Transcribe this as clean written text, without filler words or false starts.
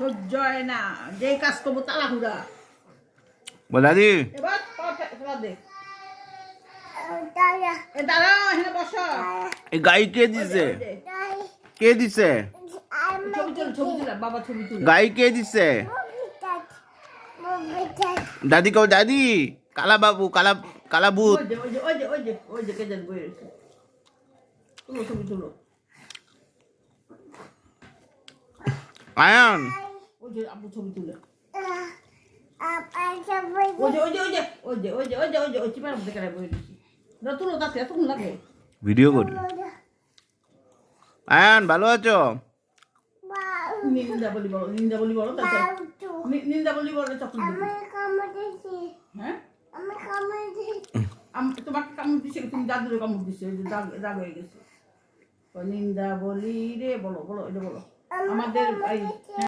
সহ্য হয় না, যে কাজ করবো তাড়াহুড়া। বল দাদি এবার খেলা দে। দাঁড়াও, এখানে বসো। এই গাই কে দিছে? কে দিছে? ছবি তুলে বাবা, ছবি তুলে। গাই কে দিছে? দাদি কও দাদি, কালা বাবু, কালা কালা ভূত। ওই যে কে যেন বই রয়েছে। তুলো, ছবি তুলো। আয়ান ওই যে আব্বু ছবি তুলে। ওই চিপার মধ্যে কেন বই রয়েছে? তুলো, তাতে এতক্ষণ লাগে। ভিডিও করি। আয়ান ভালো আছো? নিন্দা বলি বলো, নিন্দা বলি বলো, নিন্দা বলি বলো, চকলেট দেবো। হ্যাঁ, তোমাকে কামড় দিছে, তুমি দাদুরে কামড় দিছে, ওই যে দাগ হয়ে গেছে। নিন্দা বলি রে, বলো বলো, এটা বলো। আমাদের